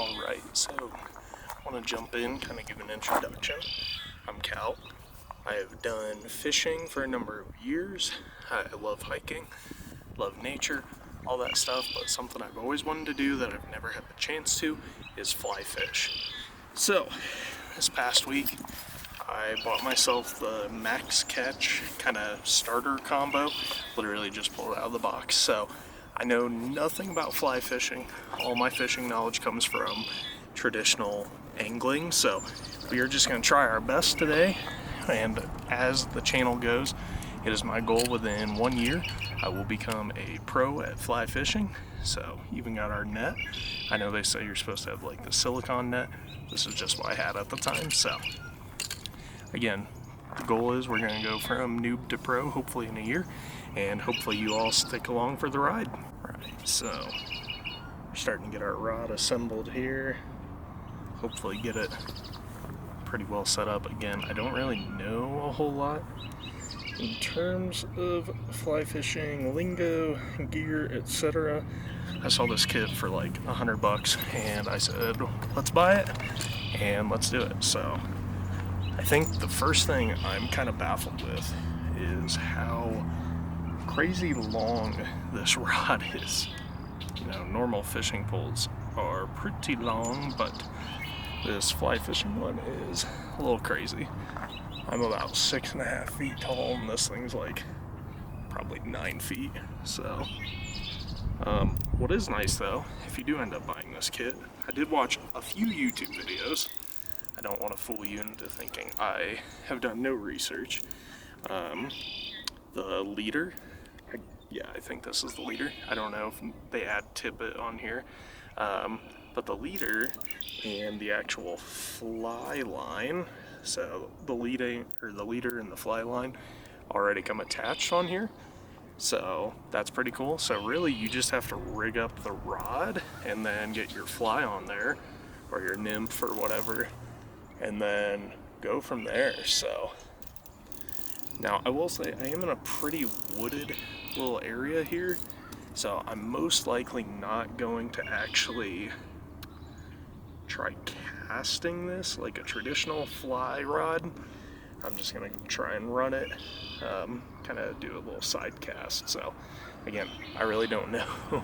Alright, so I want to jump in, kind of give an introduction. I'm Cal. I have done fishing for a number of years. I love hiking, love nature, all that stuff, but something I've always wanted to do that I've never had the chance to is fly fish. So, this past week, I bought myself the max catch kind of starter combo, literally just pulled it out of the box. So I know nothing about fly fishing. All my fishing knowledge comes from traditional angling. So we are just going to try our best today. And as the channel goes, it is my goal within 1 year, I will become a pro at fly fishing. So even got our net. I know they say you're supposed to have like the silicone net. This is just what I had at the time. So again, the goal is we're going to go from noob to pro, hopefully in a year, and hopefully you all stick along for the ride. Right, so we're starting to get our rod assembled here. Hopefully get it pretty well set up. Again, I don't really know a whole lot in terms of fly fishing, lingo, gear, etc. I saw this kit for like $100 and I said, let's buy it and let's do it. So I think the first thing I'm kind of baffled with is how crazy long this rod is. You know, normal fishing poles are pretty long, but this fly fishing one is a little crazy. I'm about 6.5 feet tall and this thing's like probably 9 feet. So, what is nice though, if you do end up buying this kit, I did watch a few YouTube videos. I don't want to fool you into thinking I have done no research. The leader, I think this is the leader. I don't know if they add tippet on here. But the leader and the actual fly line, so the leader and the fly line already come attached on here. So that's pretty cool. So really you just have to rig up the rod and then get your fly on there, or your nymph or whatever, and then go from there. So now I will say I am in a pretty wooded little area here, so I'm most likely not going to actually try casting this like a traditional fly rod. I'm just gonna try and run it, kind of do a little side cast. So again, I really don't know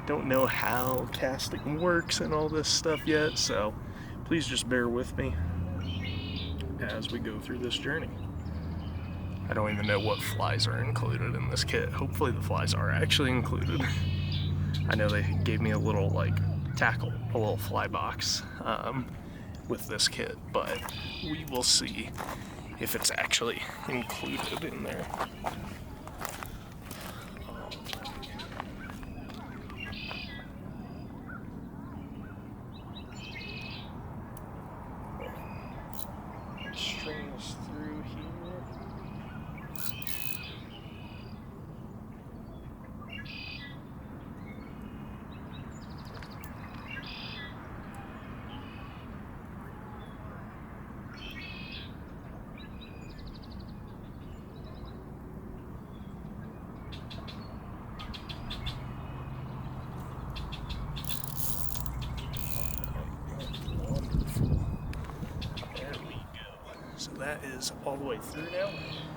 don't know how casting works and all this stuff yet, so please just bear with me as we go through this journey. I don't even know what flies are included in this kit. Hopefully the flies are actually included. I know they gave me a little like tackle, a little fly box with this kit, but we will see if it's actually included in there. String this through here. So that is all the way through now.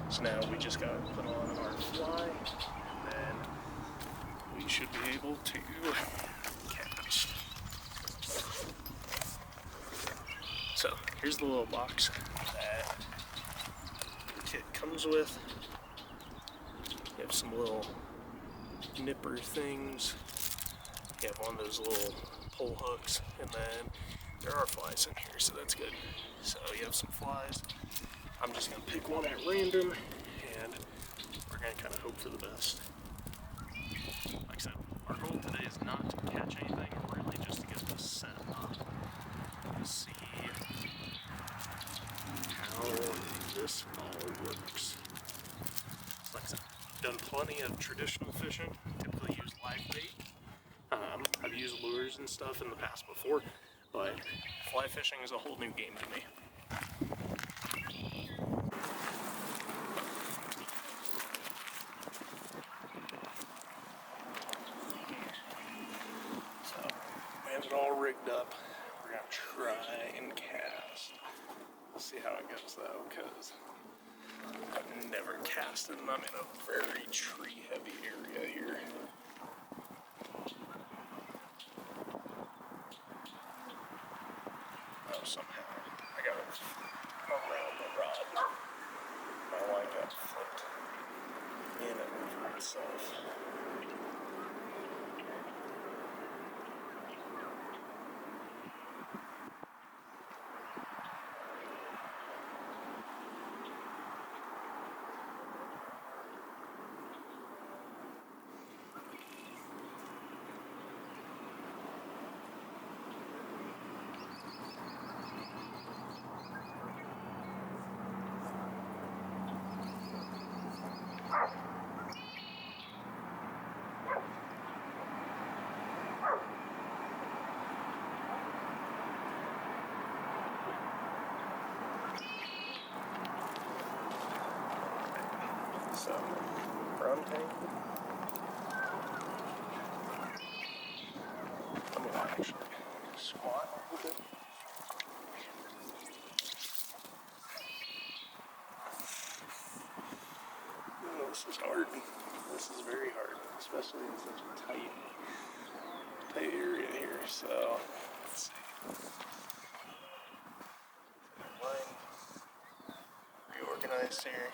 So now we just gotta put on our fly, and then we should be able to cast. So here's the little box that the kit comes with. You have some little nipper things. You have one of those little pole hooks, and then there are flies in here, so that's good. So you have some flies. I'm just gonna pick one at random, and we're gonna kind of hope for the best. Like I said, our goal today is not to catch anything, really just to get this set up to see how this all works. So like I said, I've done plenty of traditional fishing, typically use live bait. I've used lures and stuff in the past before, but fly fishing is a whole new game to me. So we Got it all rigged up. We're gonna try and cast. We'll see how it goes though, because I've never casted and I'm in a very tree heavy area here. Oh, somehow I got it around the rod. My line got flipped in and over itself. So, brown tank. I'm gonna actually squat a little bit. Oh, this is hard. This is very hard, especially in such a tight area here. So, let's see. Line reorganized here.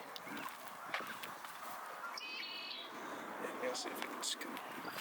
I'm gonna see if we can scoop in here.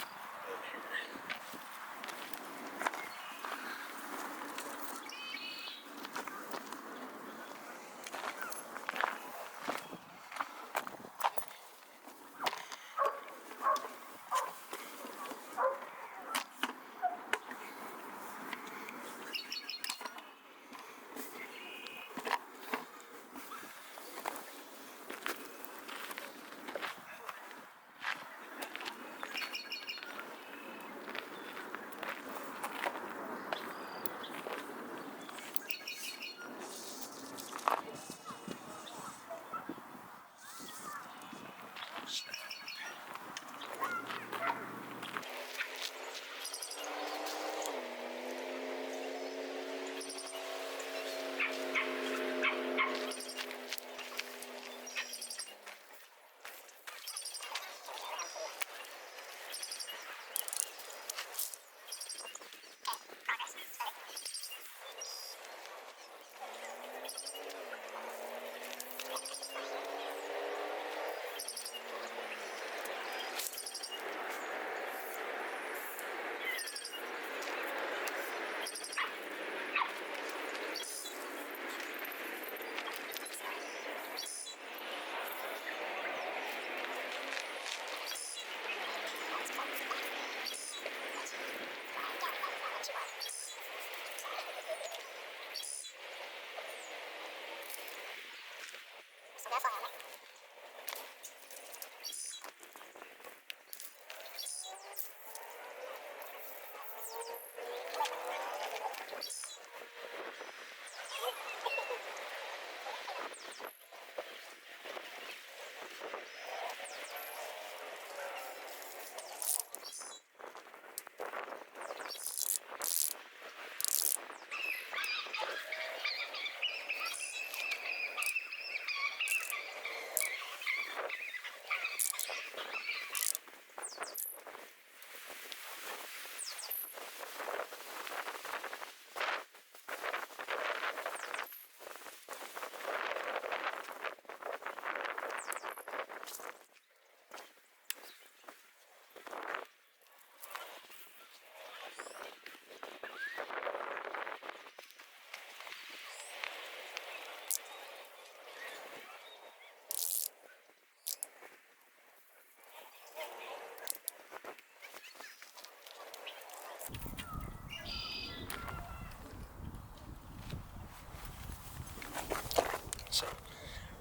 So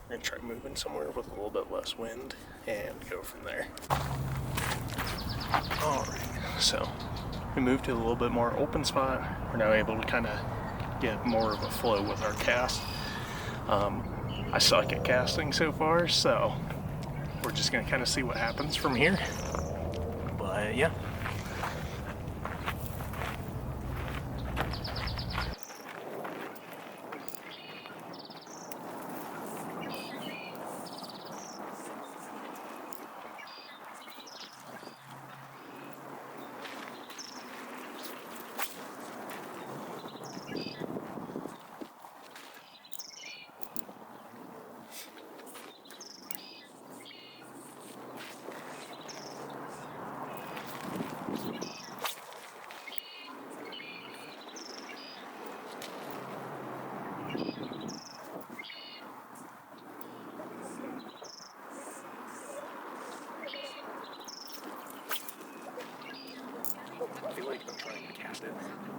we're gonna try moving somewhere with a little bit less wind and go from there. Alright, so we moved to a little bit more open spot. We're now able to kind of get more of a flow with our cast. I suck at casting so far, so we're just gonna kind of see what happens from here. But yeah.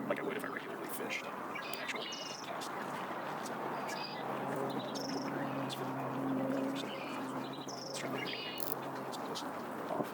like I would if I regularly fished actual casting. So that's for the bottom. Let's try that. Let's close it off.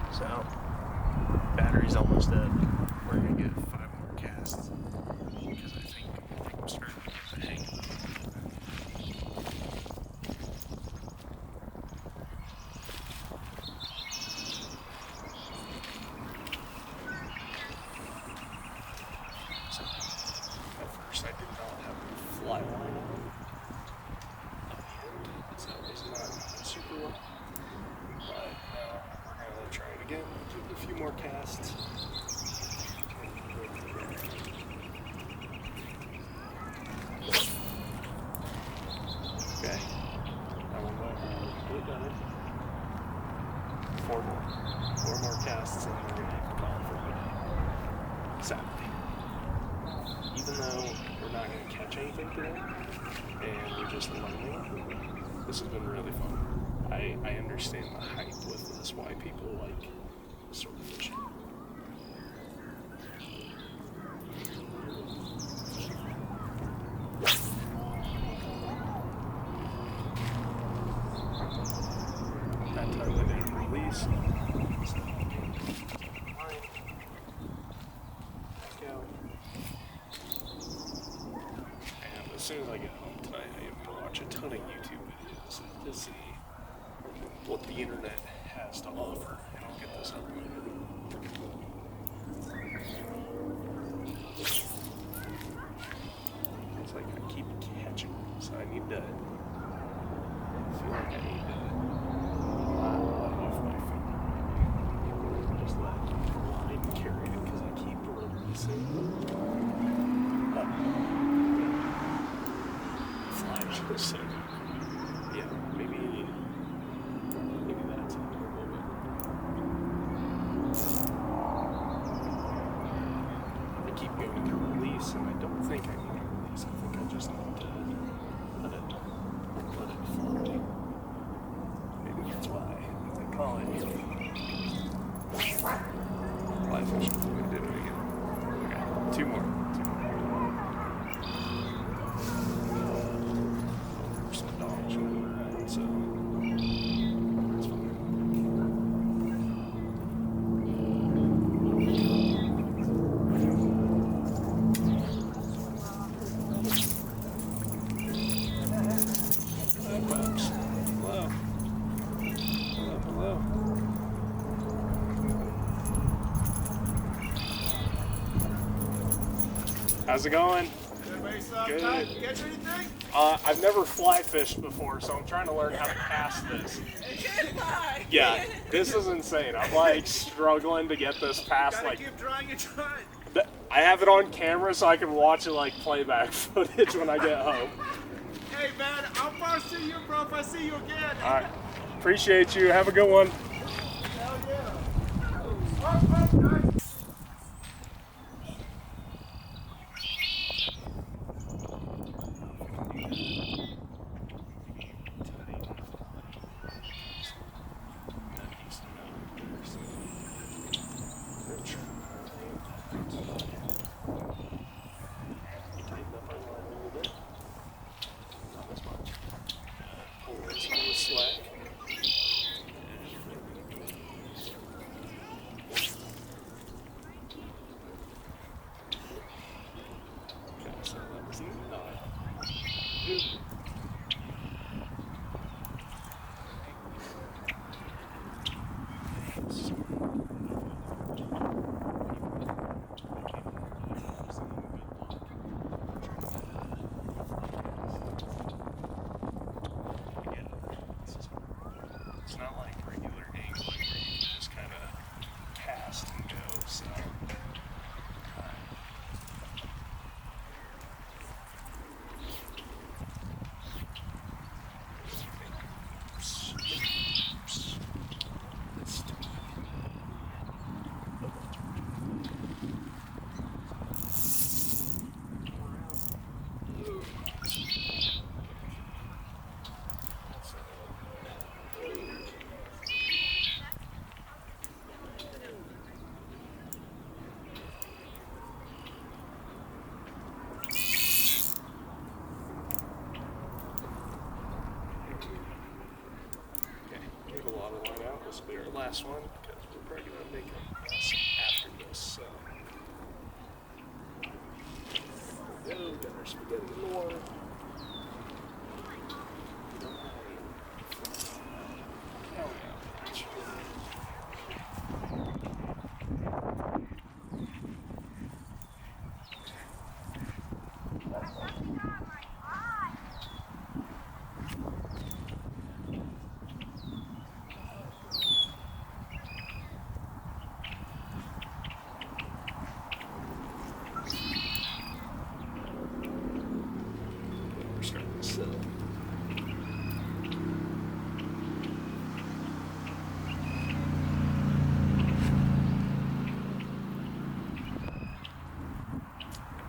So, battery's almost dead. We're gonna get 5 more casts because I think I'm starting to get the hang of it. So, at first I did not have a fly line on the end, so it was not super well. But we're gonna try it again, give it a few more casts. Okay, that one went done it. 4 more casts, and we're gonna have to call it for the day. Saturday. Even though we're not gonna catch anything today, and we're just learning, this has been really fun. I understand the hype with this, why people like sort of fishing. That time I didn't release. So, and as soon as I get home tonight, I have to watch a ton of YouTube videos to see what the internet has to offer, and I'll get this over with. It's like I keep catching, so I need to feel like I need to not let off my finger. Just let the line carry it, because I keep releasing flies. So, yeah, maybe that's it a little bit. keep going to release, and I don't think I need to release. I think I just need to let it fly. Maybe that's why they call it fly fishing. We did it again. Okay, two more. There's some dogs running around, so that's fine. How's it going? Good. Catch anything? I've never fly fished before, so I'm trying to learn how to cast this. Yeah, this is insane. I'm like struggling to get this past. Like, keep trying and trying. I have it on camera so I can watch it like playback footage when I get home. Hey man, I'll first see you, bro, if I see you again. All right, appreciate you. Have a good one. Hell yeah. It's not like regular angling where you can just kind of cast and go, so. This will be our last one because we're probably going to make a mess after this. So, there we go. Got our spaghetti in the water. Hell yeah.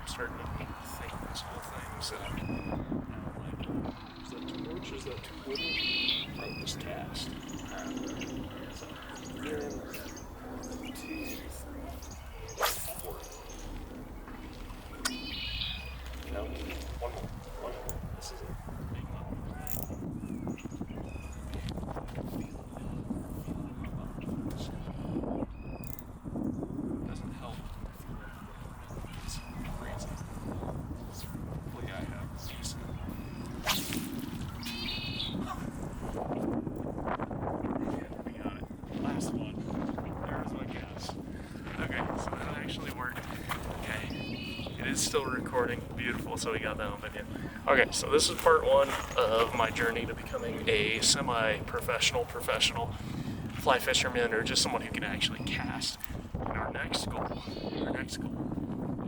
Starting to think this whole thing's now like, is that too much? Is that too little? Probably just cast. So, again, 1, 2, 3, 4. No, one more. This is it. Big one. Doesn't help. Hopefully I have decent. Yeah, we got it. Last one. There's my guess. Okay, so that actually worked. Okay. It is still recording. Beautiful, so we got that on video. Okay, so this is part one of my journey to becoming a semi-professional fly fisherman, or just someone who can actually cast. And our next goal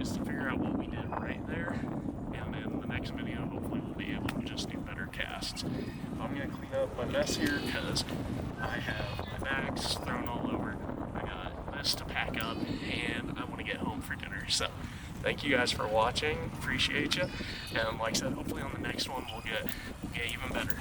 is to figure out what we did right there, and in the next video hopefully we'll be able to just do better casts. I'm going to clean up my mess here because I have my bags thrown all over. I got this to pack up and I want to get home for dinner. So thank you guys for watching. Appreciate you. And like I said, hopefully on the next one we'll get even better.